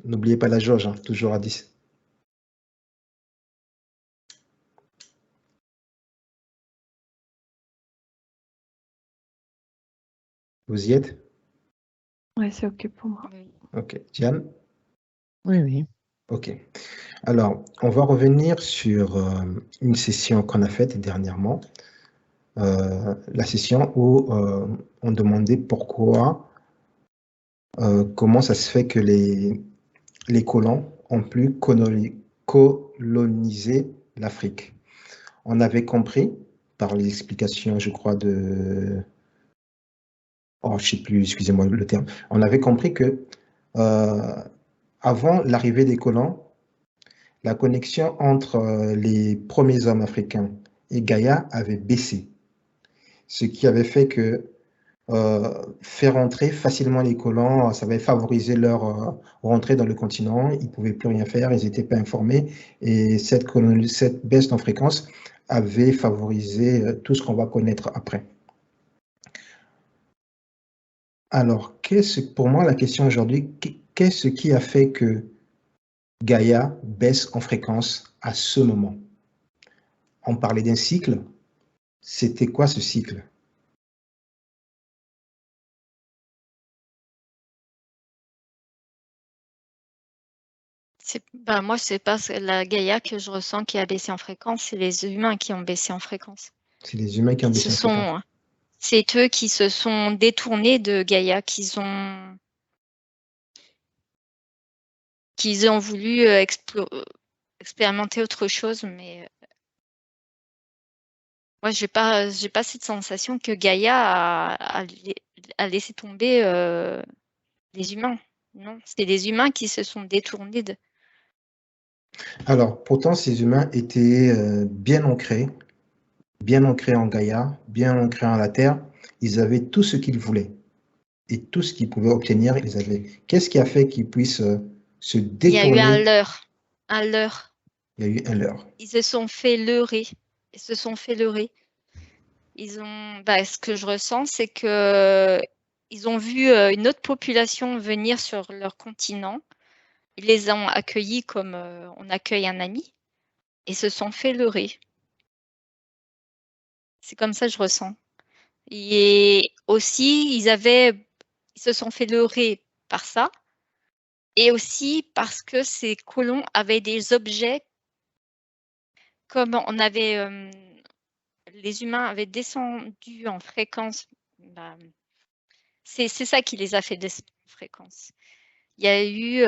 N'oubliez pas la jauge, hein, toujours à 10. Vous y êtes? Ouais, c'est OK pour moi. Oui. OK. Diane? Oui, oui. OK. Alors, on va revenir sur une session qu'on a faite dernièrement. La session où on demandait pourquoi, comment ça se fait que les colons ont pu coloniser l'Afrique. On avait compris, par les explications, je crois, oh, je ne sais plus, excusez-moi le terme. On avait compris que avant l'arrivée des colons, la connexion entre les premiers hommes africains et Gaïa avait baissé, ce qui avait fait que faire entrer facilement les colons, ça avait favorisé leur rentrée dans le continent. Ils ne pouvaient plus rien faire, ils n'étaient pas informés. Et cette baisse en fréquence avait favorisé tout ce qu'on va connaître après. Alors, pour moi, la question aujourd'hui, qu'est-ce qui a fait que Gaïa baisse en fréquence à ce moment? On parlait d'un cycle. C'était quoi ce cycle? Moi, c'est pas la Gaïa que je ressens qui a baissé en fréquence, c'est les humains qui ont baissé en fréquence. C'est les humains qui ont baissé en fréquence. C'est eux qui se sont détournés de Gaïa, qu'ils ont voulu expérimenter autre chose, mais moi, j'ai pas cette sensation que Gaïa a laissé tomber les humains. Non, c'est les humains qui se sont détournés de. Alors, pourtant, ces humains étaient bien ancrés en Gaïa, bien ancrés en la Terre. Ils avaient tout ce qu'ils voulaient. Et tout ce qu'ils pouvaient obtenir, ils avaient. Qu'est-ce qui a fait qu'ils puissent se détourner? Il y a eu un leurre. Il y a eu un leurre. Ils se sont fait leurrer. Ce que je ressens, c'est que ils ont vu une autre population venir sur leur continent. Ils les ont accueillis comme on accueille un ami et se sont fait leurrer. C'est comme ça que je ressens. Et aussi, ils se sont fait leurrer par ça. Et aussi parce que ces colons avaient des objets, comme on avait, les humains avaient descendu en fréquence. C'est ça qui les a fait descendre en fréquence. Il y a eu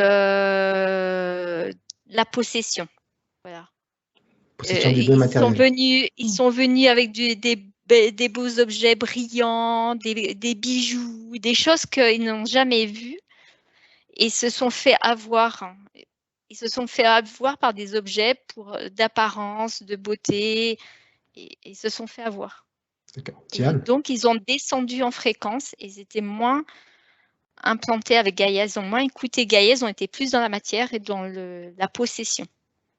la possession. Voilà. Possession des biens matériels. Ils sont venus avec des beaux objets brillants, des bijoux, des choses qu'ils n'ont jamais vues et se sont fait avoir. Ils se sont fait avoir par des objets d'apparence, de beauté et se sont fait avoir. Donc, ils ont descendu en fréquence et ils étaient moins implantés avec Gaïa, ils ont moins écouté Gaïa, ils ont été plus dans la matière et dans la possession.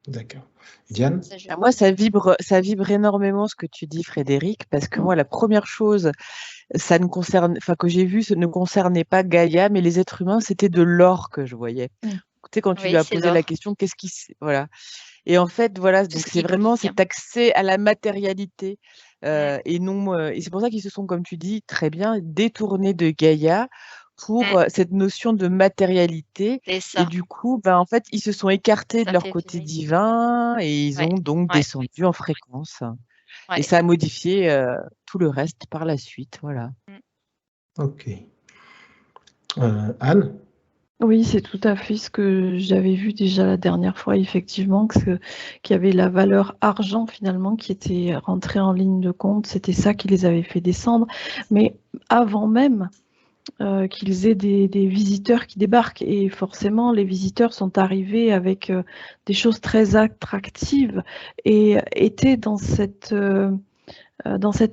D'accord. Diane? Moi, ça vibre énormément ce que tu dis, Frédéric, parce que moi, la première chose, que j'ai vu, ça ne concernait pas Gaïa, mais les êtres humains, c'était de l'or que je voyais. Tu sais, quand tu lui as posé la question, voilà. Et en fait, voilà, donc c'est vraiment cet accès à la matérialité et non, et c'est pour ça qu'ils se sont, comme tu dis, très bien détournés de Gaïa pour cette notion de matérialité. Et du coup, en fait, ils se sont écartés de leur côté divin et ils ont donc descendu en fréquence. Et ça a modifié tout le reste par la suite, voilà. Ok. Anne? Oui, c'est tout à fait ce que j'avais vu déjà la dernière fois, effectivement, qu'il y avait la valeur argent finalement qui était rentrée en ligne de compte. C'était ça qui les avait fait descendre. Mais avant même qu'ils aient des visiteurs qui débarquent, et forcément, les visiteurs sont arrivés avec des choses très attractives et étaient dans cette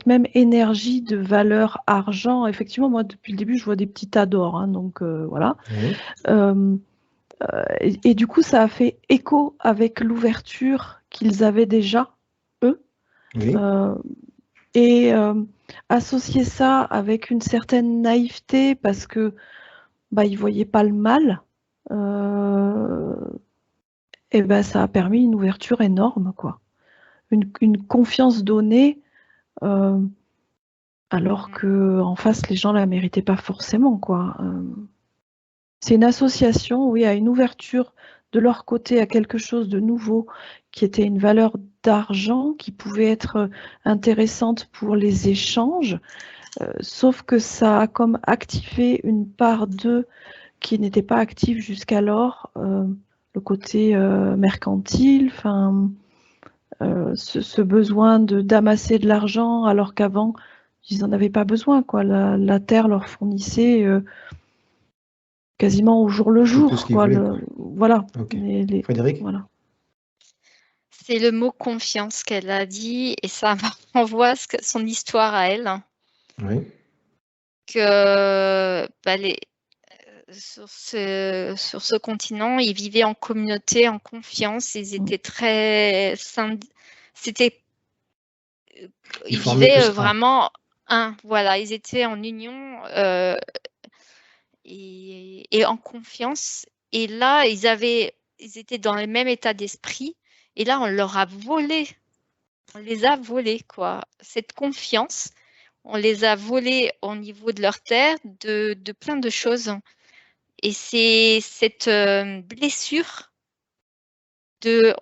même énergie de valeur argent. Effectivement, moi, depuis le début, je vois des petits tas d'or, hein, donc voilà. Et du coup, ça a fait écho avec l'ouverture qu'ils avaient déjà, eux. Et associer ça avec une certaine naïveté, parce que ils ne voyaient pas le mal et ben, ça a permis une ouverture énorme, quoi. Une confiance donnée, alors qu'en face, les gens ne la méritaient pas forcément, quoi. C'est une association, oui, à une ouverture de leur côté à quelque chose de nouveau qui était une valeur d'argent qui pouvait être intéressante pour les échanges, sauf que ça a comme activé une part d'eux qui n'était pas active jusqu'alors, le côté mercantile, ce besoin d'amasser de l'argent alors qu'avant ils n'en avaient pas besoin, quoi. La terre leur fournissait quasiment au jour le Tout jour, ce qu'ils quoi. voulaient, quoi. Voilà. Ok. Frédéric? Voilà. C'est le mot confiance qu'elle a dit et ça renvoie à son histoire à elle. Oui. Que sur ce continent, ils vivaient en communauté, en confiance. Ils étaient très ils formaient vivaient tous un. vraiment voilà, ils étaient en union et en confiance. Et là, ils étaient dans le même état d'esprit. Et là, on les a volés, quoi. Cette confiance, on les a volés au niveau de leur terre, de plein de choses. Et c'est cette blessure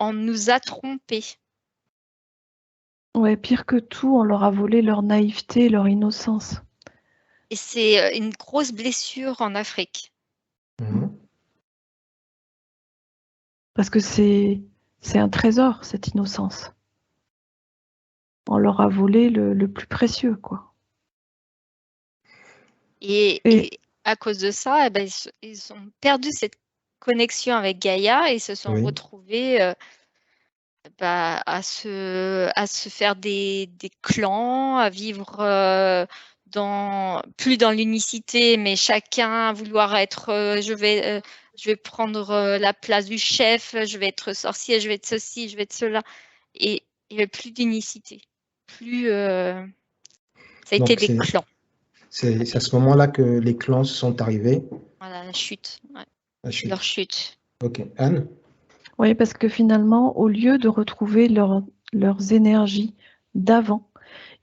on nous a trompés. Ouais, pire que tout, on leur a volé leur naïveté, leur innocence. Et c'est une grosse blessure en Afrique. Parce que c'est un trésor, cette innocence. On leur a volé le plus précieux, quoi. Et à cause de ça, ils ont perdu cette connexion avec Gaïa et se sont retrouvés à se faire des clans, à vivre plus dans l'unicité, mais chacun à vouloir être je vais prendre la place du chef, je vais être sorcier, je vais être ceci, je vais être cela. Et il n'y avait plus d'unicité. Ça a été des clans. C'est à ce moment-là que les clans sont arrivés. Voilà, la chute. Ouais. La chute. Leur chute. Ok. Anne? Oui, parce que finalement, au lieu de retrouver leurs énergies d'avant,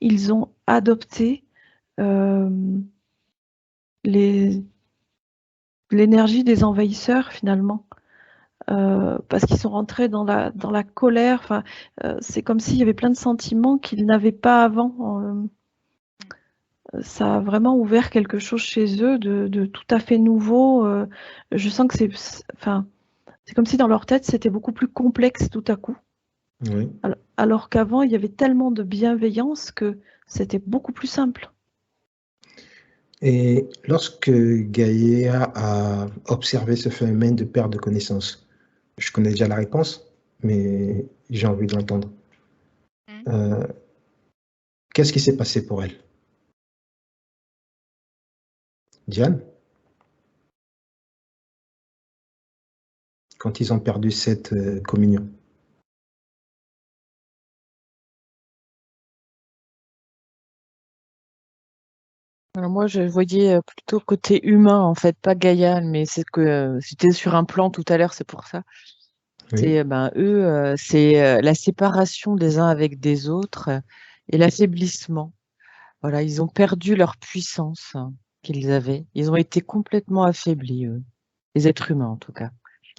ils ont adopté l'énergie des envahisseurs, finalement. Parce qu'ils sont rentrés dans la colère. Enfin, c'est comme s'il y avait plein de sentiments qu'ils n'avaient pas avant. Ça a vraiment ouvert quelque chose chez eux de tout à fait nouveau. Je sens que c'est comme si dans leur tête, c'était beaucoup plus complexe tout à coup. Oui. Alors qu'avant, il y avait tellement de bienveillance que c'était beaucoup plus simple. Et lorsque Gaïa a observé ce phénomène de perte de connaissance, je connais déjà la réponse, mais j'ai envie de l'entendre. Qu'est-ce qui s'est passé pour elle? Diane? Quand ils ont perdu cette communion? Alors moi, je voyais plutôt côté humain, en fait, pas Gaïa, mais c'est que j'étais sur un plan tout à l'heure, c'est pour ça. Oui. C'est eux, c'est la séparation des uns avec des autres et l'affaiblissement. Voilà, ils ont perdu leur puissance qu'ils avaient. Ils ont été complètement affaiblis, eux. Les êtres humains, en tout cas.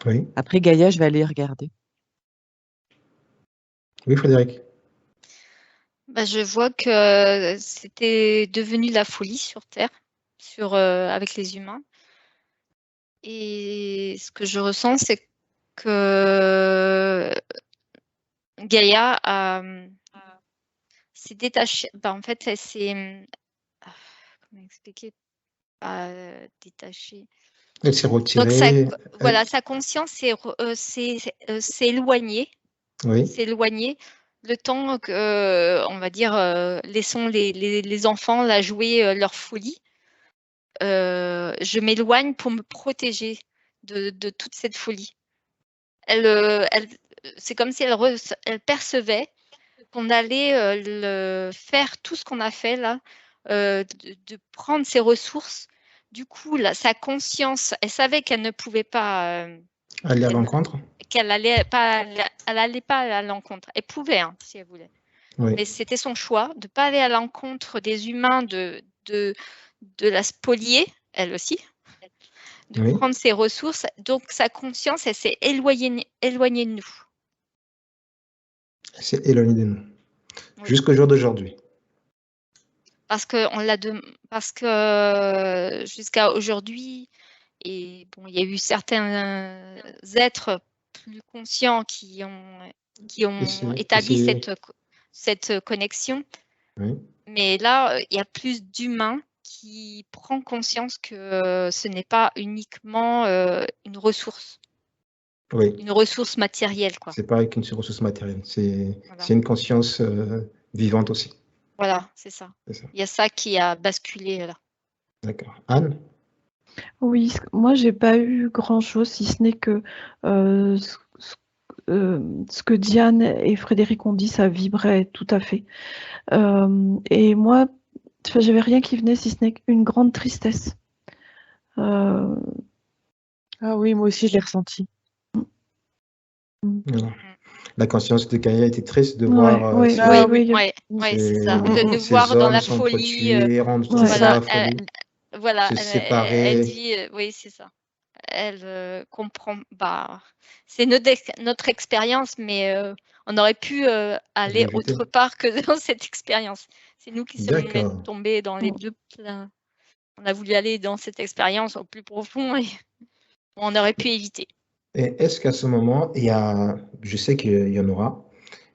Oui. Après Gaïa, je vais aller regarder. Oui, Frédéric. Je vois que c'était devenu la folie sur Terre, avec les humains. Et ce que je ressens, c'est que Gaïa s'est détachée. En fait, elle s'est... Comment expliquer? Pas détachée. Elle s'est Donc, retirée. voilà, sa conscience s'est éloignée. Oui. S'est éloignée. Le temps que, on va dire, laissons les enfants la jouer leur folie. Je m'éloigne pour me protéger de toute cette folie. C'est comme si elle percevait qu'on allait faire tout ce qu'on a fait là, de prendre ses ressources, du coup, là, sa conscience, elle savait qu'elle ne pouvait pas, Aller à l'encontre? qu'elle allait pas, elle allait pas à l'encontre. Elle pouvait, hein, si elle voulait. Oui. Mais c'était son choix de ne pas aller à l'encontre des humains, de la spolier, elle aussi, de Oui. prendre ses ressources. Donc, sa conscience, elle s'est éloignée de nous. C'est éloigné de nous. Oui. Jusqu'au jour d'aujourd'hui. Parce que jusqu'à aujourd'hui, et bon, il y a eu certains êtres plus conscients qui ont établi cette connexion. Oui. Mais là, il y a plus d'humains qui prennent conscience que ce n'est pas uniquement une ressource. Oui. Une ressource matérielle, quoi. C'est pareil qu'une ressource matérielle. C'est Voilà. une conscience vivante aussi. Voilà, c'est ça. Il y a ça qui a basculé là. D'accord. Anne? Oui, moi, j'ai pas eu grand-chose, si ce n'est que ce que Diane et Frédéric ont dit, ça vibrait tout à fait. Et moi, j'avais rien qui venait, si ce n'est qu'une grande tristesse. Ah oui, moi aussi, je l'ai ressenti. La conscience de Gaïa était triste de Ouais, voir oui, c'est ça. De nous ces voir dans hommes la folie. rendre Ouais. Voilà, la folie, voilà, se elle séparer. dit, oui, c'est ça. Elle comprend. Bah, c'est notre expérience, mais on aurait pu aller L'éviter. autre part que dans cette expérience. C'est nous qui sommes D'accord. tombés dans les deux plans. On a voulu aller dans cette expérience au plus profond et on aurait pu éviter. Et est-ce qu'à ce moment, je sais qu'il y en aura,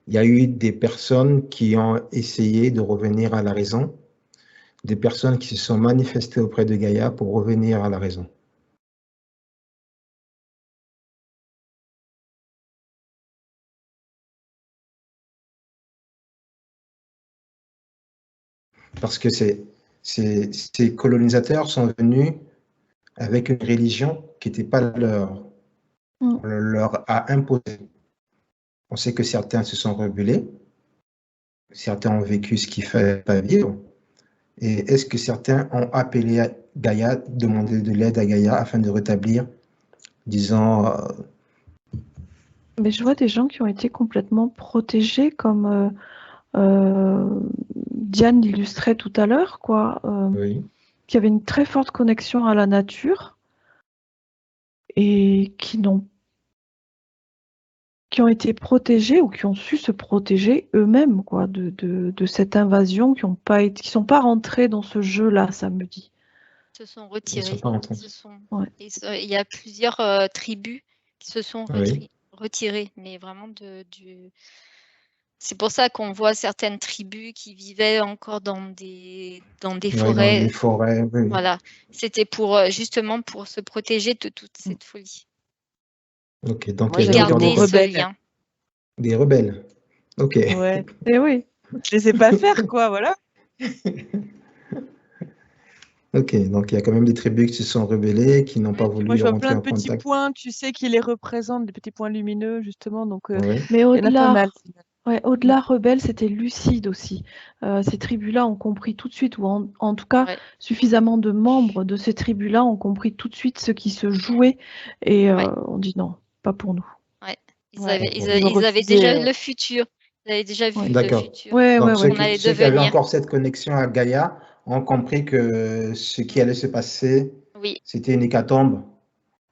il y a eu des personnes qui ont essayé de revenir à la raison, des personnes qui se sont manifestées auprès de Gaïa pour revenir à la raison? Parce que ces colonisateurs sont venus avec une religion qui n'était pas leur. On leur a imposé. On sait que certains se sont rebellés, certains ont vécu ce qu'il ne fallait pas vivre. Et est-ce que certains ont appelé à Gaïa, demandé de l'aide à Gaïa afin de rétablir, disons... Mais je vois des gens qui ont été complètement protégés, comme Diane l'illustrait tout à l'heure, quoi. Oui. Qui avaient une très forte connexion à la nature et qui ont été protégés ou qui ont su se protéger eux-mêmes, quoi, de cette invasion, qui sont pas rentrés dans ce jeu-là samedi. Ils se sont retirés. Ils sont pas rentrés. Il y a plusieurs tribus qui se sont retirées, mais vraiment C'est pour ça qu'on voit certaines tribus qui vivaient encore dans des forêts. Dans les forêts, oui. Voilà, c'était justement pour se protéger de toute cette folie. Ok, donc et garder ce lien. Des rebelles. Ok. Ouais. Et oui. Je les ai pas faire, quoi, voilà. Ok, donc il y a quand même des tribus qui se sont rebellées, qui n'ont pas voulu moi, je vois rentrer plein en de petits contact. points, tu sais, qui les représentent, des petits points lumineux, justement. Donc, mais au-delà, au-delà, rebelle, c'était lucide aussi. Ces tribus-là ont compris tout de suite, ou en tout cas, suffisamment de membres de ces tribus-là ont compris tout de suite ce qui se jouait, et on dit non, pas pour nous. Ouais. Ils avaient déjà le futur. Ils avaient déjà vu le futur. Donc ceux qui avaient encore cette connexion à Gaïa ont compris que ce qui allait se passer, c'était une hécatombe.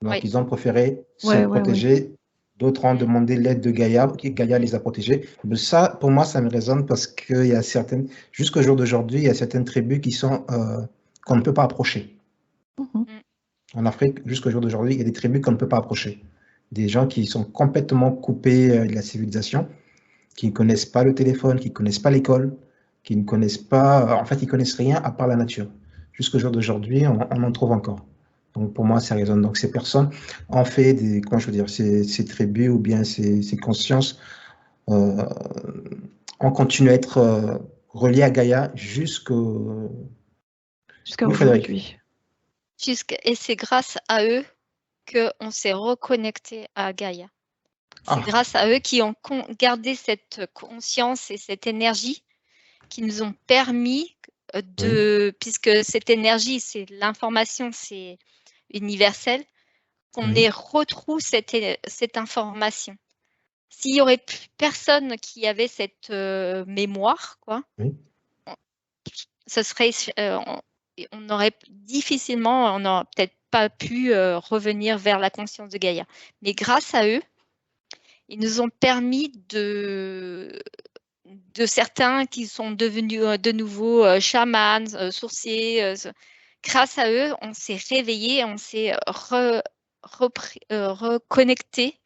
Donc ils ont préféré se protéger. D'autres ont demandé l'aide de Gaïa, Gaïa les a protégés. Mais ça, pour moi, ça me résonne parce qu'il y a certaines, jusqu'au jour d'aujourd'hui, il y a certaines tribus qui sont qu'on ne peut pas approcher. En Afrique, jusqu'au jour d'aujourd'hui, il y a des tribus qu'on ne peut pas approcher. Des gens qui sont complètement coupés de la civilisation, qui ne connaissent pas le téléphone, qui ne connaissent pas l'école, qui ne connaissent pas, en fait, ils connaissent rien à part la nature. Jusqu'au jour d'aujourd'hui, on en trouve encore. Donc pour moi, ça résonne. Donc ces personnes ont fait des, comment je veux dire, ces tribus ou bien ces consciences ont continué à être reliées à Gaïa jusqu'à aujourd'hui. Et c'est grâce à eux qu'on s'est reconnecté à Gaïa. C'est grâce à eux qui ont gardé cette conscience et cette énergie qui nous ont permis puisque cette énergie, c'est l'information, c'est universel, qu'on retrouve cette information. S'il n'y aurait plus personne qui avait cette mémoire, quoi, ce serait, on aurait difficilement, on n'aurait peut-être pas pu revenir vers la conscience de Gaïa. Mais grâce à eux, ils nous ont permis de certains qui sont devenus de nouveau chamans, sorciers. Grâce à eux, on s'est réveillé, on s'est reconnecté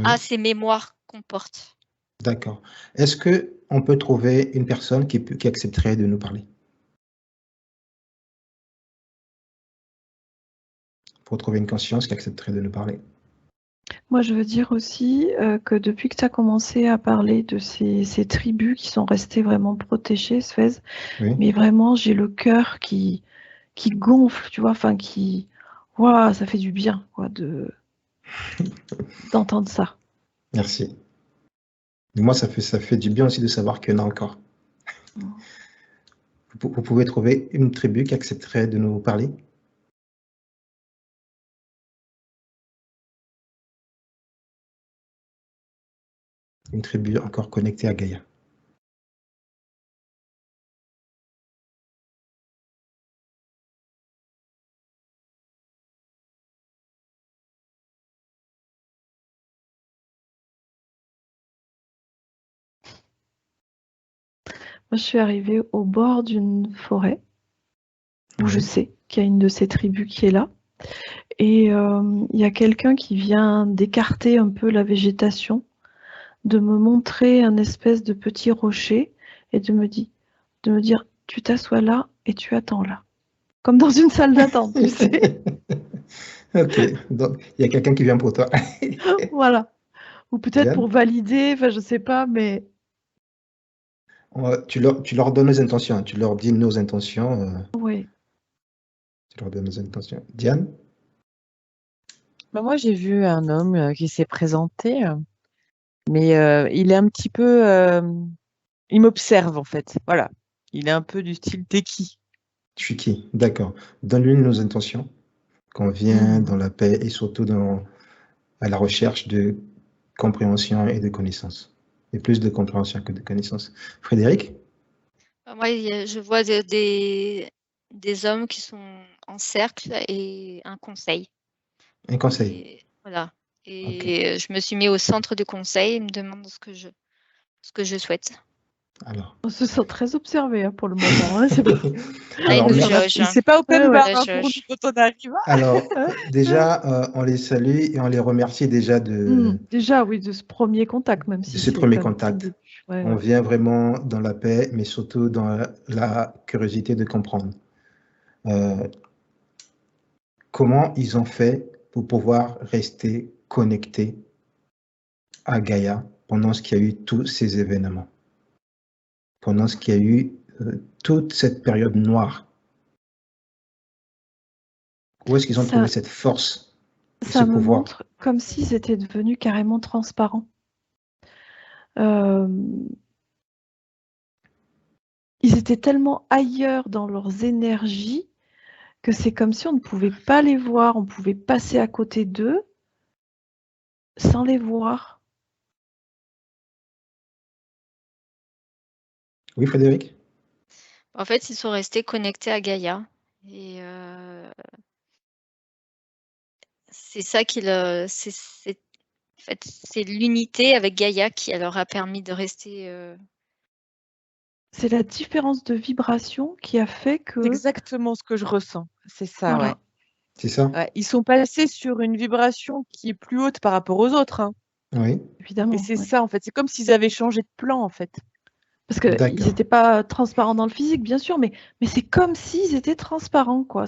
à ces mémoires qu'on porte. D'accord. Est-ce qu'on peut trouver une personne qui accepterait de nous parler? Pour trouver une conscience qui accepterait de nous parler. Moi, je veux dire aussi que depuis que tu as commencé à parler de ces tribus qui sont restées vraiment protégées, Sfez, mais vraiment, j'ai le cœur qui gonfle, tu vois, enfin, Waouh, ça fait du bien, quoi, d'entendre ça. Merci. Et moi, ça fait du bien aussi de savoir qu'il y en a encore. Vous pouvez trouver une tribu qui accepterait de nous parler? Une tribu encore connectée à Gaïa. Moi, je suis arrivée au bord d'une forêt où je sais qu'il y a une de ces tribus qui est là. Et il y a quelqu'un qui vient d'écarter un peu la végétation, de me montrer un espèce de petit rocher et de me dire, tu t'assois là et tu attends là. Comme dans une salle d'attente, tu sais. Ok, donc il y a quelqu'un qui vient pour toi. Voilà. Ou peut-être pour valider, enfin je sais pas, mais... Tu leur donnes nos intentions, tu leur dis nos intentions. Oui. Tu leur donnes nos intentions. Diane? Moi, j'ai vu un homme qui s'est présenté, mais il est un petit peu... il m'observe, en fait. Voilà. Il est un peu du style « t'es qui ?» Je suis qui? D'accord. Donne-lui nos intentions, qu'on vient dans la paix et surtout à la recherche de compréhension et de connaissance. Et plus de compréhension que de connaissance. Frédéric? Moi, je vois des hommes qui sont en cercle et un conseil. Un conseil. Et, voilà. Et je me suis mis au centre du conseil et me demande ce que je souhaite. Alors. On se sent très observé hein, pour le moment. Hein, c'est pas open bar pour nous quand on arrive. Alors, déjà, on les salue et on les remercie déjà déjà, oui, de ce premier contact, même si de ce premier contact. On ouais. vient vraiment dans la paix, mais surtout dans la curiosité de comprendre. Comment ils ont fait pour pouvoir rester connectés à Gaïa pendant ce qu'il y a eu tous ces événements, pendant ce qu'il y a eu toute cette période noire. Où est-ce qu'ils ont trouvé cette force et ce pouvoir? Ça me montre comme s'ils étaient devenus carrément transparents. Ils étaient tellement ailleurs dans leurs énergies que c'est comme si on ne pouvait pas les voir, on pouvait passer à côté d'eux sans les voir. Oui, Frédéric? En fait, ils sont restés connectés à Gaïa. Et c'est ça c'est l'unité avec Gaïa qui leur a permis de rester. C'est la différence de vibration qui a fait que... C'est exactement ce que je ressens. C'est ça, voilà. ouais. C'est ça? Ouais. Ils sont passés sur une vibration qui est plus haute par rapport aux autres. Hein. Oui. Évidemment. Et c'est ça, en fait. C'est comme s'ils avaient changé de plan, en fait. Parce qu'ils n'étaient pas transparents dans le physique, bien sûr, mais c'est comme s'ils étaient transparents, quoi.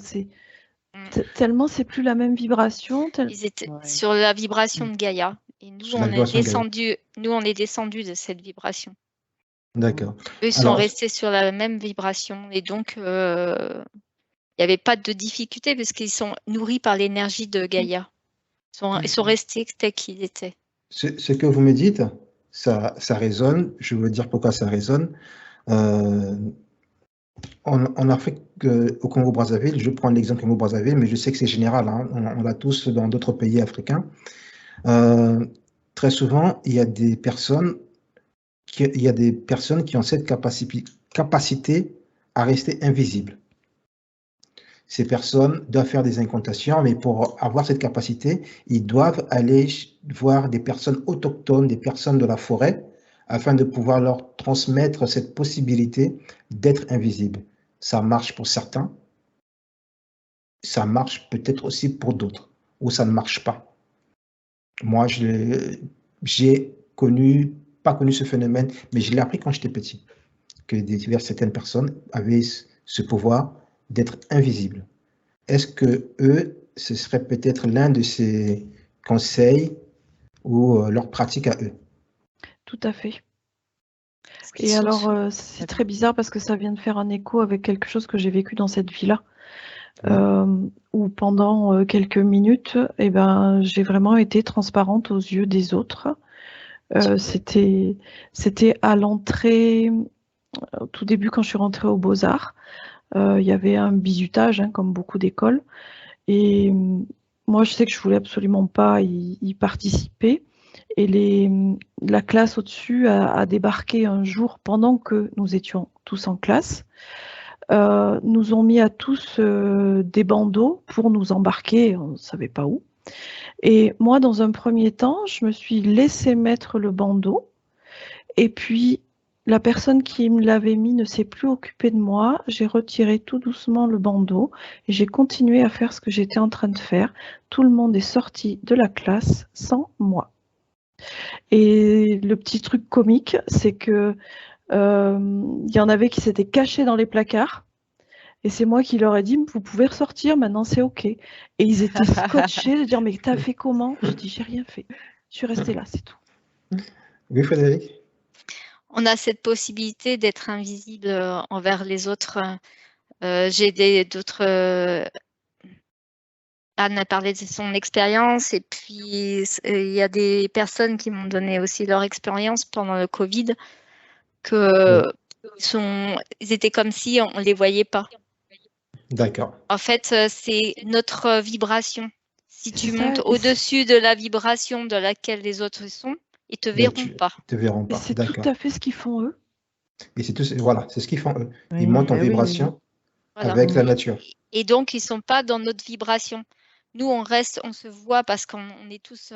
Tellement c'est plus la même vibration. Ils étaient sur la vibration de Gaïa. Et nous, on est descendu de cette vibration. D'accord. Eux, ils sont restés sur la même vibration. Et donc, il n'y avait pas de difficulté parce qu'ils sont nourris par l'énergie de Gaïa. Ils sont restés tels qu'ils étaient. Ce que vous me dites, ça résonne. Je veux dire pourquoi ça résonne. En Afrique, au Congo-Brazzaville, je prends l'exemple Congo-Brazzaville, mais je sais que c'est général, hein, on l'a tous dans d'autres pays africains. Très souvent, il y a des personnes qui ont cette capacité à rester invisibles. Ces personnes doivent faire des incantations, mais pour avoir cette capacité, ils doivent aller voir des personnes autochtones, des personnes de la forêt, afin de pouvoir leur transmettre cette possibilité d'être invisible. Ça marche pour certains, ça marche peut-être aussi pour d'autres, ou ça ne marche pas. Moi, j'ai pas connu ce phénomène, mais je l'ai appris quand j'étais petit, que certaines personnes avaient ce pouvoir d'être invisibles. Est-ce que eux, ce serait peut-être l'un de ces conseils ou leur pratique à eux? Tout à fait. Et alors, c'est très bizarre parce que ça vient de faire un écho avec quelque chose que j'ai vécu dans cette vie-là, où pendant quelques minutes, j'ai vraiment été transparente aux yeux des autres. C'était à l'entrée, au tout début quand je suis rentrée aux Beaux-Arts. Il y avait un bizutage, hein, comme beaucoup d'écoles. Et moi, je sais que je voulais absolument pas y participer. Et la classe au-dessus a débarqué un jour pendant que nous étions tous en classe. Nous ont mis à tous des bandeaux pour nous embarquer, on ne savait pas où. Et moi, dans un premier temps, je me suis laissé mettre le bandeau. Et puis, la personne qui me l'avait mis ne s'est plus occupée de moi. J'ai retiré tout doucement le bandeau et j'ai continué à faire ce que j'étais en train de faire. Tout le monde est sorti de la classe sans moi. Et le petit truc comique, c'est que y en avait qui s'étaient cachés dans les placards. Et c'est moi qui leur ai dit, vous pouvez ressortir, maintenant c'est OK. Et ils étaient scotchés de dire, mais t'as fait comment? J'ai dit, j'ai rien fait. Je suis restée là, c'est tout. Oui, Frédéric? On a cette possibilité d'être invisible envers les autres. J'ai d'autres... Anne a parlé de son expérience et puis il y a des personnes qui m'ont donné aussi leur expérience pendant le Covid, qu'ils étaient comme si on ne les voyait pas. D'accord. En fait, c'est notre vibration. Si tu montes au-dessus de la vibration de laquelle les autres sont, ils ne te verront pas. Te verront pas. C'est tout à fait ce qu'ils font eux. Et voilà, c'est ce qu'ils font eux. Oui, Ils montent en oui, vibration Voilà. avec la nature. Et donc, ils ne sont pas dans notre vibration. Nous, on reste, on se voit parce qu'on est tous,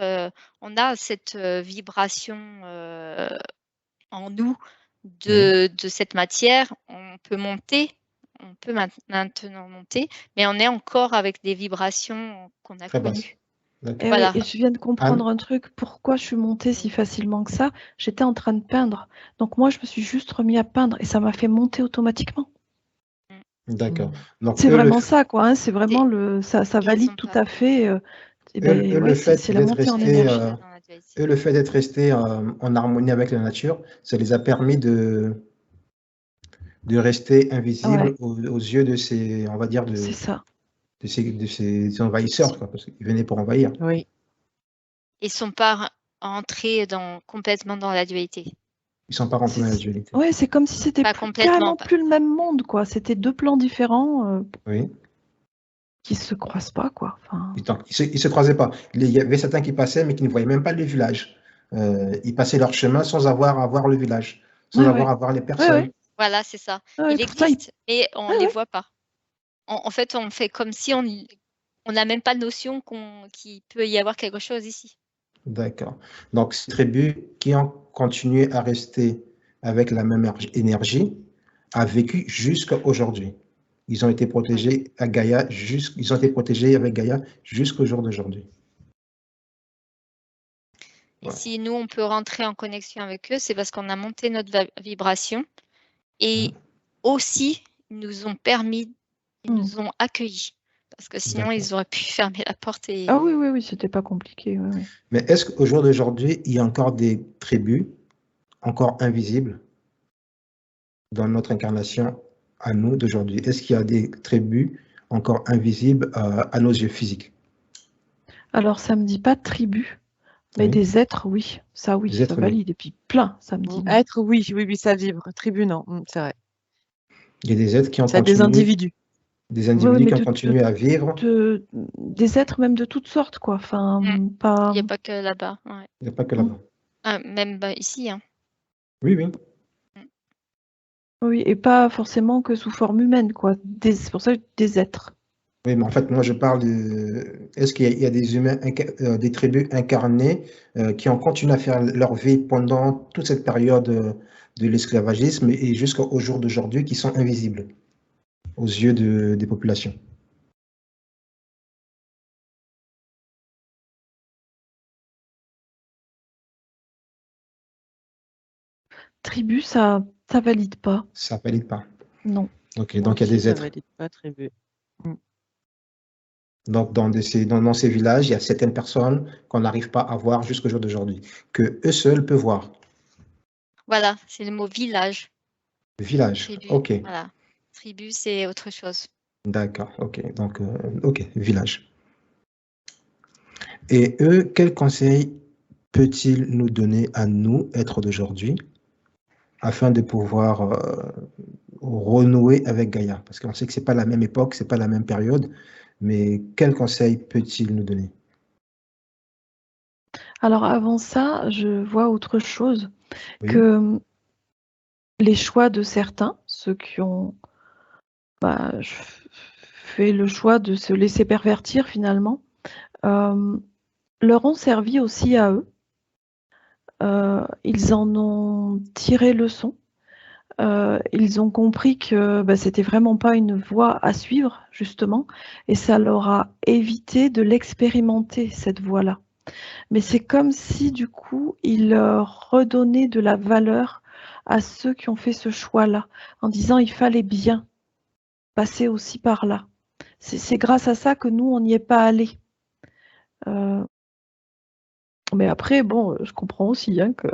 on a cette vibration en nous de cette matière. On peut monter, on peut maintenant monter, mais on est encore avec des vibrations qu'on a connues. Et, voilà. Et je viens de comprendre un truc. Pourquoi je suis montée si facilement que ça? J'étais en train de peindre. Donc moi, je me suis juste remis à peindre et ça m'a fait monter automatiquement. D'accord. C'est vraiment ça, quoi. Hein, c'est vraiment ça valide tout à fait. C'est la montée en énergie. Eux, le fait d'être resté en harmonie avec la nature, ça les a permis de rester invisibles aux yeux de ces, on va dire, de ces envahisseurs, quoi, parce qu'ils venaient pour envahir. Oui. Ils ne sont pas entrés complètement dans la dualité. Ils ne sont pas rentrés dans la dualité. Oui, c'est comme si c'était carrément plus le même monde, quoi. C'était deux plans différents qui ne se croisent pas, quoi. Enfin... Ils se croisaient pas. Il y avait certains qui passaient, mais qui ne voyaient même pas le village. Ils passaient leur chemin sans avoir à voir le village, sans avoir à voir les personnes. Voilà, c'est ça. Il existe, mais on ne les voit pas. En fait, on fait comme si on n'a même pas notion qu'il peut y avoir quelque chose ici. D'accord. Donc, ces tribus qui ont continué à rester avec la même énergie a vécu jusqu'à aujourd'hui. Ils ont été protégés à Gaïa, ils ont été protégés avec Gaïa jusqu'au jour d'aujourd'hui. Et si nous, on peut rentrer en connexion avec eux, c'est parce qu'on a monté notre vibration et aussi, ils nous ont permis, ils nous ont accueillis. Parce que sinon, ils auraient pu fermer la porte. Ah oui, c'était pas compliqué. Mais est-ce qu'au jour d'aujourd'hui, il y a encore des tribus encore invisibles dans notre incarnation à nous d'aujourd'hui? Est-ce qu'il y a des tribus encore invisibles à nos yeux physiques? Alors, ça ne me dit pas tribu, mais des êtres, oui. Ça, oui, ça valide. Et puis plein, ça me dit. Être, oui, ça vibre. Tribu, non, c'est vrai. Il y a des êtres qui ont C'est des continué, individus. des Ouais, individus mais qui ont continué à vivre. des êtres même de toutes sortes, quoi. Enfin, pas. Il n'y a pas que là-bas. Ouais. Il n'y a pas que là-bas. Ah, même ici. Hein. Oui, oui. Oui, et pas forcément que sous forme humaine, quoi. C'est pour ça que des êtres. Oui, mais en fait, moi, je parle de... Est-ce qu'il y a des humains, des tribus incarnées qui ont continué à faire leur vie pendant toute cette période de l'esclavagisme et jusqu'au jour d'aujourd'hui qui sont invisibles aux yeux des populations? Tribu, ça valide pas. Ça ne valide pas. Non. Ok, Moi donc il y a aussi, des ça êtres. valide pas tribu. Donc dans ces villages, il y a certaines personnes qu'on n'arrive pas à voir jusqu'au jour d'aujourd'hui, que eux seuls peuvent voir. Voilà, c'est le mot village. Village, Tribu. ok. Voilà. Tribu, c'est autre chose. D'accord, ok. Donc, ok, village. Et eux, quels conseils peut-il nous donner à nous, êtres d'aujourd'hui, afin de pouvoir renouer avec Gaïa? Parce qu'on sait que ce n'est pas la même époque, ce n'est pas la même période, mais quels conseils peut-il nous donner? Alors avant ça, je vois autre chose, Oui, que les choix de certains, ceux qui ont fait le choix de se laisser pervertir finalement, leur ont servi aussi à eux. Ils en ont tiré leçon. Ils ont compris que c'était vraiment pas une voie à suivre, justement, et ça leur a évité de l'expérimenter, cette voie-là. Mais c'est comme si, du coup, ils leur redonnaient de la valeur à ceux qui ont fait ce choix-là, en disant il fallait bien passer aussi par là. C'est grâce à ça que nous, on n'y est pas allés. Mais après, bon, je comprends aussi que...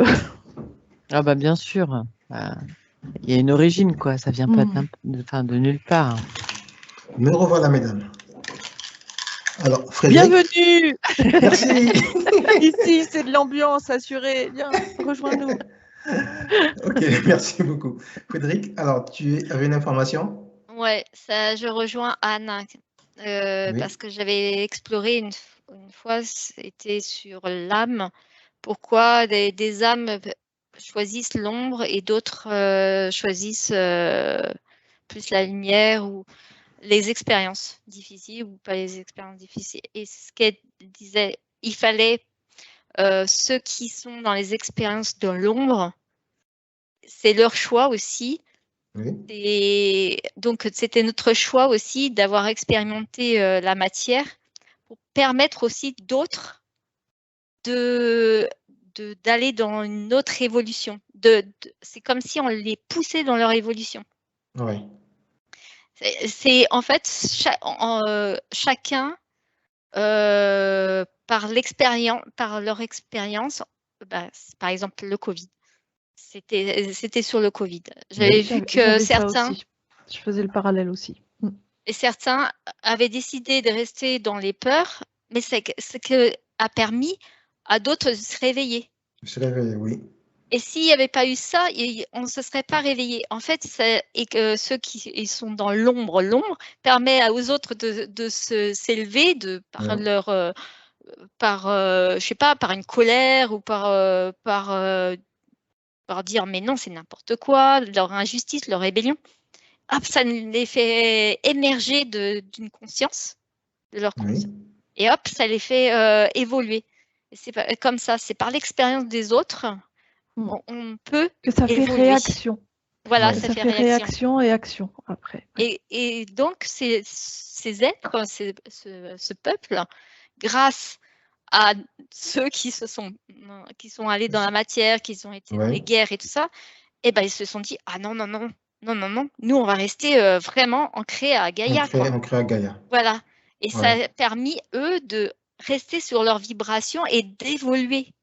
Ah bah bien sûr. Il y a une origine, quoi. Ça vient pas de nulle part. me revoilà, mesdames. Alors, Frédéric. Bienvenue. Merci. Ici, c'est de l'ambiance assurée. Viens, rejoins-nous. Ok, merci beaucoup. Frédéric, alors, tu avais une information? Ouais, ça, je rejoins Anne, Oui. parce que j'avais exploré une fois, c'était sur l'âme. Pourquoi des âmes choisissent l'ombre et d'autres choisissent plus la lumière ou les expériences difficiles ou pas les expériences difficiles. Et ce qu'elle disait, il fallait ceux qui sont dans les expériences de l'ombre, c'est leur choix aussi. Oui. Et donc, c'était notre choix aussi d'avoir expérimenté la matière pour permettre aussi d'autres d'aller dans une autre évolution. C'est comme si on les poussait dans leur évolution. Oui. C'est en fait chacun par leur expérience, par exemple le Covid. C'était sur le Covid. J'avais vu que certains, je faisais le parallèle aussi. Et certains avaient décidé de rester dans les peurs, mais ce qui a permis à d'autres de se réveiller. Se réveiller, oui. Et s'il n'y avait pas eu ça, on ne se serait pas réveillé. En fait, et que ceux qui sont dans l'ombre permet aux autres de s'élever je sais pas, par une colère ou par dire mais non, c'est n'importe quoi, leur injustice, leur rébellion. Hop, ça les fait émerger d'une conscience, de leur conscience. Oui. Et hop, ça les fait évoluer. C'est comme ça, c'est par l'expérience des autres, on peut que ça évoluer. Fait réaction. Voilà, ouais. Ça fait réaction et action après. Ouais. Et donc, ces êtres, ce peuple, grâce à ceux qui sont allés dans la matière, qui ont été dans les guerres et tout ça, eh ben, ils se sont dit, ah non, non, non, non, non, non, nous, on va rester vraiment ancrés à Gaïa. Ancrés à Gaïa. Voilà. Et ça a permis, eux, de rester sur leur vibration et d'évoluer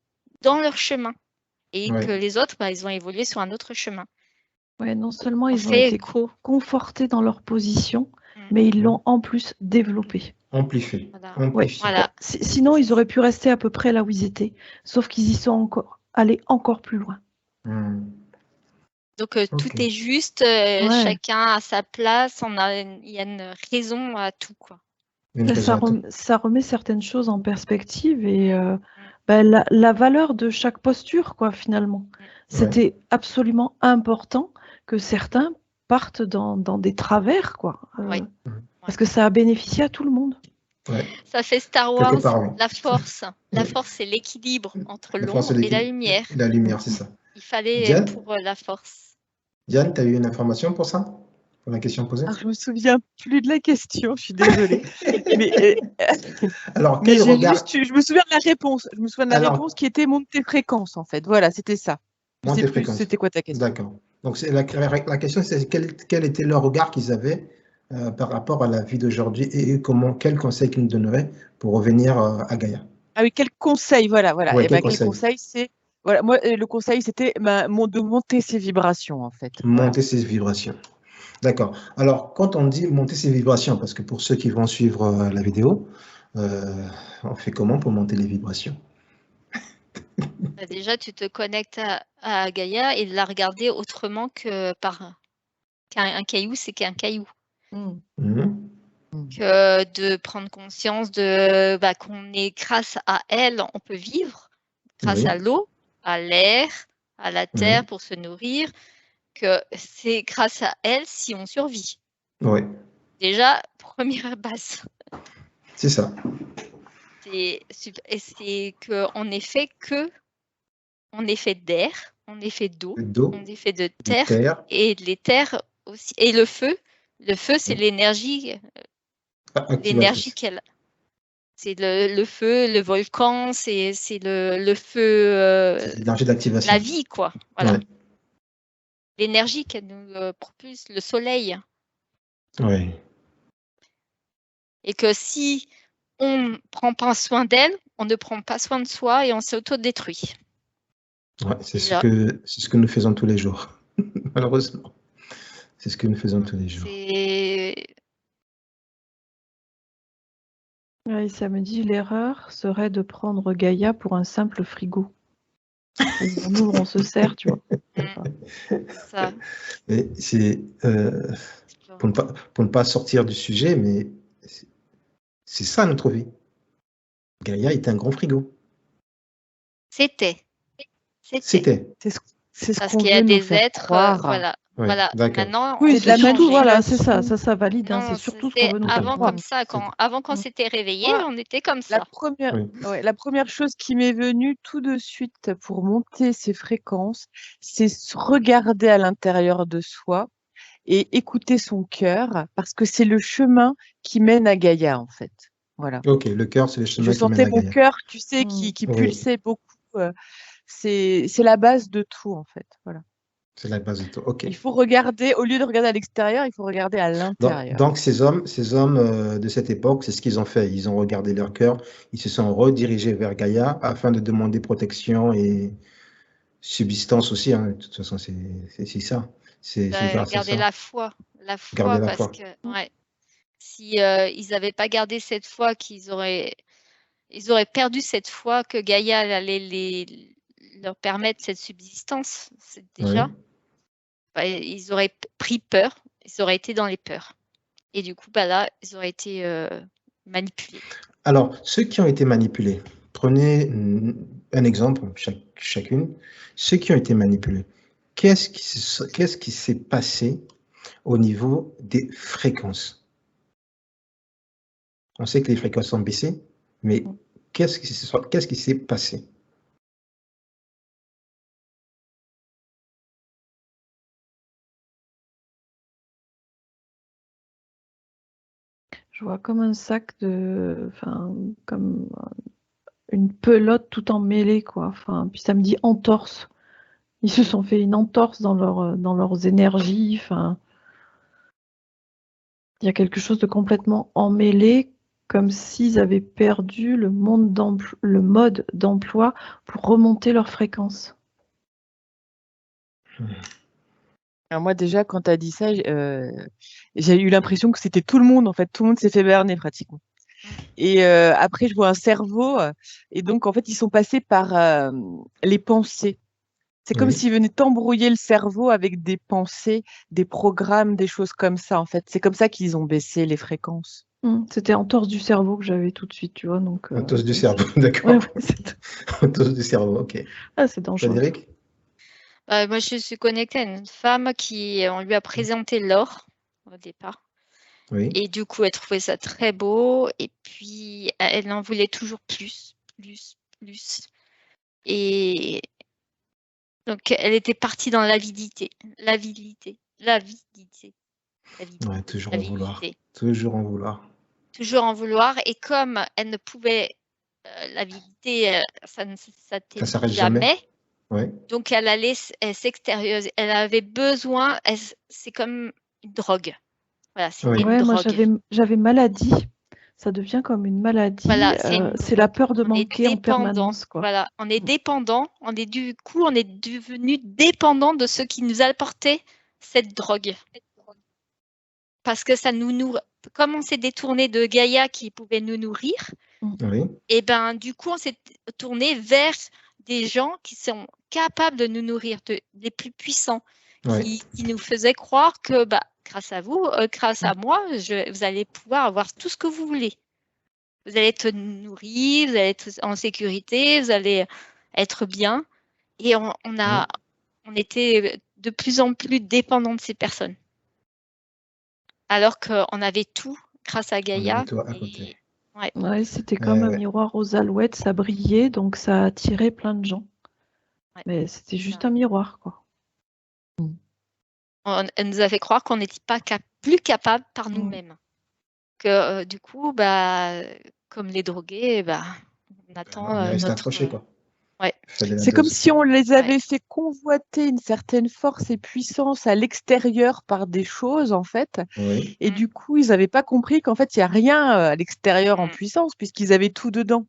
dans leur chemin. Et que les autres, ils ont évolué sur un autre chemin. Ouais, non seulement ils ont été confortés dans leur position, mais ils l'ont en plus développé. Amplifié. Voilà. Sinon, ils auraient pu rester à peu près là où ils étaient, sauf qu'ils y sont allés encore plus loin. Donc, Ok. tout est juste, Ouais. chacun à sa place, il y a une raison à tout, quoi. Une Ça, raison à tout. ça remet certaines choses en perspective et la valeur de chaque posture, quoi, finalement. Ouais. C'était absolument important que certains partent dans des travers, quoi. Ouais. Parce que ça a bénéficié à tout le monde. Ouais. Ça fait Star Quelque Wars, part, oui. la force. La Ouais. force, c'est l'équilibre entre La force l'ombre de et la l'équilibre. lumière. La lumière, c'est ça. Il fallait Diane, pour la force. Diane, tu as eu une information pour ça? Pour la question posée? Alors, je me souviens plus de la question, je suis désolée. Mais, Alors, mais quel regard? je me souviens de la réponse. Je me souviens de la Alors, réponse qui était monter fréquence, en fait. Voilà, c'était ça. Je sais monter plus, fréquence. c'était quoi ta question? D'accord. Donc, la question, c'est quel était leur regard qu'ils avaient par rapport à la vie d'aujourd'hui et quel conseil qu'ils nous donneraient pour revenir à Gaïa? Ah oui, quel conseil, voilà. Ouais, Et quel ben, quel conseil? conseil, c'est. Voilà, moi, le conseil, c'était de monter ses vibrations, en fait. Voilà. Monter ses vibrations. D'accord. Alors, quand on dit monter ses vibrations, parce que pour ceux qui vont suivre la vidéo, on fait comment pour monter les vibrations? Bah, déjà, tu te connectes à Gaïa et de la regarder autrement qu'un caillou, c'est qu'un caillou. Mm. Mhm. Que de prendre conscience qu'on est grâce à elle, on peut vivre, grâce Oui. à l'eau, à l'air, à la terre Oui. pour se nourrir, que c'est grâce à elle si on survit. Oui. Déjà, première base. C'est ça. Et c'est qu'on est fait on est fait d'air, on est fait d'eau, D'eau, on est fait de de terre terre, et les terres aussi. Et le feu, c'est l'énergie activatrice. qu'elle a. C'est le feu, le volcan, c'est le feu, C'est l'énergie d'activation. la vie, quoi. Voilà. Ouais. L'énergie qu'elle nous propulse, le soleil. Oui. Et que si on ne prend pas soin d'elle, on ne prend pas soin de soi et on s'autodétruit. Ouais, c'est ce que nous faisons tous les jours, malheureusement. C'est ce que nous faisons tous les jours. Ouais, ça me dit l'erreur serait de prendre Gaïa pour un simple frigo. On ouvre, on se sert, tu vois. Ça. Mais c'est pour ne pas sortir du sujet, mais c'est ça notre vie. Gaïa est un grand frigo. C'était. C'était. C'est ce Parce qu'on qu'il y a veut nous des faire êtres, croire. voilà. Ouais, Voilà. d'accord. Maintenant, Oui, on c'est de peut la changer. Voilà, manipulation. c'est ça, ça valide. Hein, Non, c'est surtout ce qu'on veut nous faire avant croire. comme ça, avant qu'on s'était réveillé, Ouais. on était comme La ça. première, Oui. la première chose qui m'est venue tout de suite pour monter ces fréquences, c'est se regarder à l'intérieur de soi et écouter son cœur, parce que c'est le chemin qui mène à Gaïa, en fait. Voilà. Ok, le cœur, c'est le Je chemin qui mène sentais à mon Gaïa. cœur, tu sais, qui Oui. pulsait beaucoup. C'est la base de tout, en fait. Voilà. C'est la base de tout. Ok. Il faut regarder, au lieu de regarder à l'extérieur, il faut regarder à l'intérieur. Donc ces hommes de cette époque, c'est ce qu'ils ont fait. Ils ont regardé leur cœur, ils se sont redirigés vers Gaïa afin de demander protection et subsistance aussi. Hein. De toute façon, c'est ça. C'est grâce à Garder ça. la foi. Garder la Parce foi. que, ouais. Si ils n'avaient pas gardé cette foi, ils auraient perdu cette foi que Gaïa allait leur permettre cette subsistance. Déjà, ils auraient pris peur, ils auraient été dans les peurs. Et du coup, là, ils auraient été manipulés. Alors, ceux qui ont été manipulés, prenez un exemple, chacune. Ceux qui ont été manipulés, qu'est-ce qui s'est passé au niveau des fréquences? On sait que les fréquences ont baissé, mais qu'est-ce qui s'est passé? Je vois comme un sac comme une pelote tout emmêlée, quoi. Enfin, puis ça me dit entorse. Ils se sont fait une entorse dans leurs énergies. Enfin, il y a quelque chose de complètement emmêlé, comme s'ils avaient perdu le mode d'emploi pour remonter leur fréquence. Alors moi, déjà, quand tu as dit ça, j'ai eu l'impression que c'était tout le monde, en fait. Tout le monde s'est fait berner, pratiquement. Et après, je vois un cerveau. Et donc, en fait, ils sont passés par les pensées. C'est comme Oui. s'il venait t'embrouiller le cerveau avec des pensées, des programmes, des choses comme ça, en fait. C'est comme ça qu'ils ont baissé les fréquences. C'était entorse du cerveau que j'avais tout de suite, tu vois. Donc, Entorse du c'est- cerveau, ouais, d'accord. ouais, c'est Entorse du cerveau, ok. ah, c'est dangereux. Frédéric? Moi, je suis connectée à une femme on lui a présenté l'or au départ. Oui. Et du coup, elle trouvait ça très beau. Et puis, elle en voulait toujours plus, plus, plus. Et donc, elle était partie dans l'avidité, l'avidité, l'avidité, l'avidité, Ouais, toujours en vouloir. l'avidité. Toujours en vouloir. Toujours en vouloir. Et comme elle ne pouvait, l'avidité, ça ne Ça s'atténue s'arrête jamais. jamais. Ouais. Donc, elle s'extérioriser. Elle avait besoin, c'est comme une drogue. Voilà, c'était Oui. une Ouais, moi drogue. j'avais maladie. Ça devient comme une maladie. Voilà, c'est une C'est la drogue. peur de On est manquer en dépendant. permanence, quoi. Voilà, on est dépendant. On est devenu dépendant de ce qui nous apportait cette drogue. Parce que ça nous nourrit. Comme on s'est détourné de Gaïa qui pouvait nous nourrir, Oui. et ben du coup on s'est tourné vers des gens qui sont capables de nous nourrir, les plus puissants, Oui. qui nous faisaient croire que grâce à vous, grâce à moi, vous allez pouvoir avoir tout ce que vous voulez. Vous allez être nourri, vous allez être en sécurité, vous allez être bien. Et on était de plus en plus dépendant de ces personnes. Alors qu'on avait tout grâce à On Gaïa. avait toi à côté. Ouais. Ouais, c'était comme un Ouais. miroir aux alouettes, ça brillait, donc ça attirait plein de gens. Ouais. Mais c'était juste Ça. un miroir, quoi. Elle nous a fait croire qu'on n'était pas plus capable par nous-mêmes. Que du coup, comme les drogués, on attend On est resté notre. accroché, quoi. Ouais. Fait de la C'est comme dose. si on les avait fait convoiter une certaine force et puissance à l'extérieur par des choses, en fait. Oui. Et du coup, ils n'avaient pas compris qu'en fait, il n'y a rien à l'extérieur en puissance, puisqu'ils avaient tout dedans.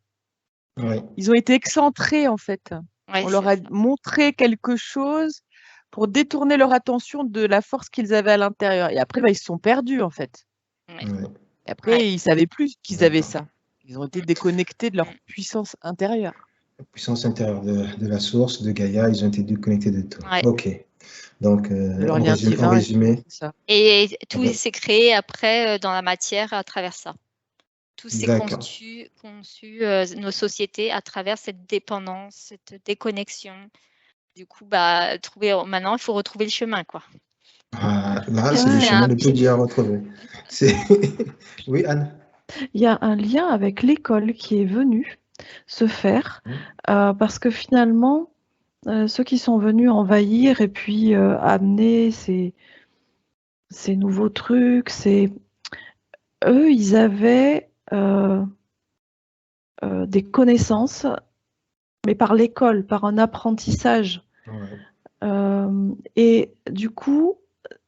Oui. Ils ont été excentrés, en fait. Ouais, On leur a montré quelque chose pour détourner leur attention de la force qu'ils avaient à l'intérieur. Et après, ils se sont perdus, en fait. Ouais. Ouais. Et après, ils ne savaient plus qu'ils avaient ça. Ils ont été déconnectés de leur Mm. puissance intérieure. La puissance intérieure de la source, de Gaïa, ils ont été déconnectés de tout. Ouais. Ok. Donc, De leur en lien divin. résumé, C'est ça. Et tout Ouais. s'est créé après dans la matière à travers ça. Tout s'est D'accord. conçu nos sociétés à travers cette dépendance, cette déconnexion. Du coup, maintenant, il faut retrouver le chemin, quoi. Là, c'est Ouais. le chemin de tout Dieu à retrouver. Oui, Anne? Il y a un lien avec l'école qui est venu se faire, parce que finalement, ceux qui sont venus envahir et puis amener ces nouveaux trucs, eux, ils avaient des connaissances, mais par l'école, par un apprentissage. Ouais. Et du coup,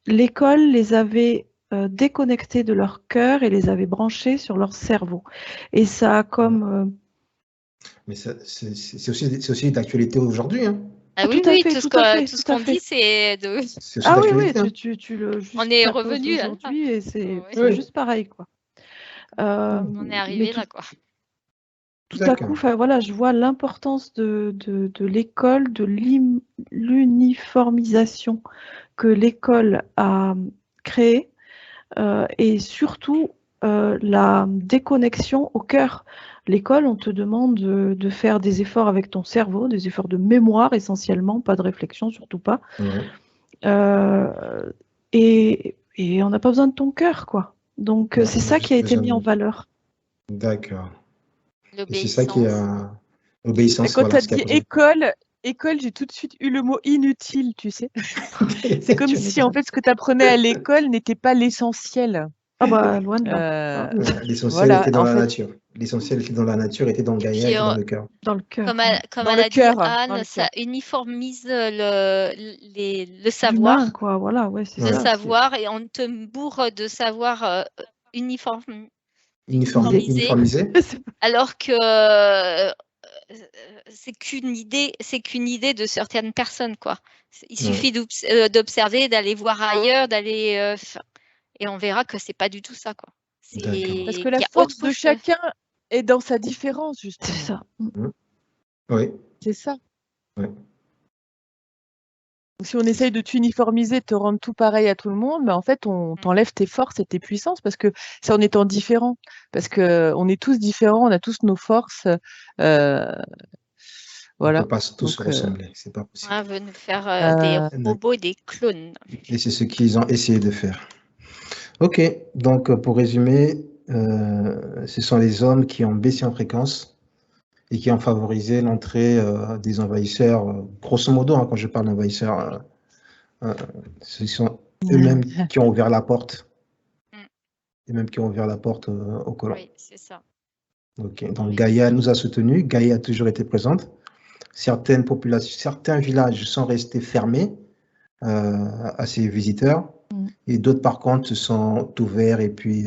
l'école les avait déconnectés de leur cœur et les avait branchés sur leur cerveau. Et ça a comme... Mais c'est aussi d'actualité aujourd'hui. Hein. Oui, tout à fait, tout tout à fait, ce tout à qu'on fait. dit, c'est de. C'est aussi Ah oui, d'actualité. Hein. tu le On est juxtaposes revenu là. aujourd'hui et c'est Oui. juste pareil, quoi. On est arrivé là, quoi. Tout à coup, voilà, je vois l'importance de l'école, de l'uniformisation que l'école a créée et surtout la déconnexion au cœur. L'école, on te demande de faire des efforts avec ton cerveau, des efforts de mémoire essentiellement, pas de réflexion, surtout pas. Ouais. Et on n'a pas besoin de ton cœur, quoi. Donc c'est ça qui a été mis en valeur. D'accord. Et c'est L'obéissance. ça qui est obéissance. Quand Voilà, tu as dit école, j'ai tout de suite eu le mot inutile, tu sais. C'est comme si en fait ce que tu apprenais à l'école n'était pas l'essentiel. Ah loin de là. L'essentiel était dans la nature. L'essentiel était dans la nature, était dans Gaïa, était dans le cœur. Dans le cœur. Comme elle a dit Anne, ça uniformise le savoir. L'humain, quoi, voilà, ouais, c'est ça. Le savoir, et on te bourre de savoir uniformisé. Alors que c'est qu'une idée de certaines personnes, quoi. Il suffit d'observer, d'aller voir ailleurs, et on verra que c'est pas du tout ça, quoi. Parce que la force de chacun est dans sa différence, justement. C'est ça. Oui. C'est ça. Oui. Si on essaye de t'uniformiser, de te rendre tout pareil à tout le monde, mais en fait, on t'enlève tes forces et tes puissances parce que c'est en étant différent. Parce qu'on est tous différents, on a tous nos forces. On ne Voilà. peut pas tous Donc, se ressembler, c'est pas possible. On veut nous faire des robots, des clones. Et c'est ce qu'ils ont essayé de faire. Ok, donc pour résumer, ce sont les hommes qui ont baissé en fréquence et qui ont favorisé l'entrée des envahisseurs. Grosso modo, hein, quand je parle d'envahisseurs, ce sont eux-mêmes qui ont ouvert la porte. Et même qui ont ouvert la porte aux colons. Oui, c'est ça. Ok, donc Gaïa nous a soutenus, Gaïa a toujours été présente. Certaines populations, certains villages sont restés fermés à ces visiteurs, et d'autres par contre se sont ouverts et puis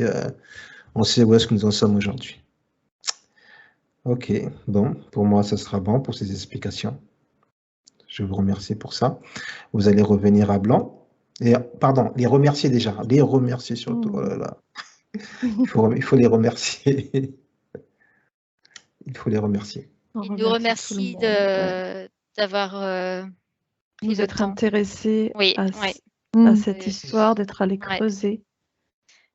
on sait où est-ce que nous en sommes aujourd'hui. Ok, bon, pour moi ça sera bon pour ces explications. Je vous remercie pour ça. Vous allez revenir à Blanc. Et, pardon, les remercier déjà, les remercier surtout. Oh là là. Il faut les remercier. Il faut les remercier. Il nous remercie d'avoir nous être intéressés à cette histoire, d'être allés creuser.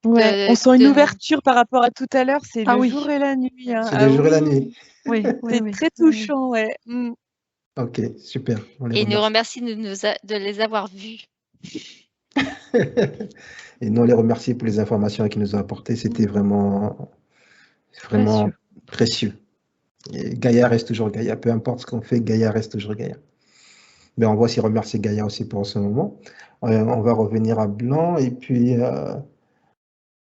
On sent une ouverture par rapport à tout à l'heure, c'est le jour et la nuit. Hein. C'est le jour et la nuit. Oui, c'est très touchant, ouais. Ok, super. Et il nous remercie de les avoir vus. Et nous, on les remercie pour les informations qu'il nous a apportées. C'était vraiment précieux. Et Gaïa reste toujours Gaïa. Peu importe ce qu'on fait, Gaïa reste toujours Gaïa. Mais on va aussi remercier Gaïa aussi pour ce moment. On va revenir à Blanc et puis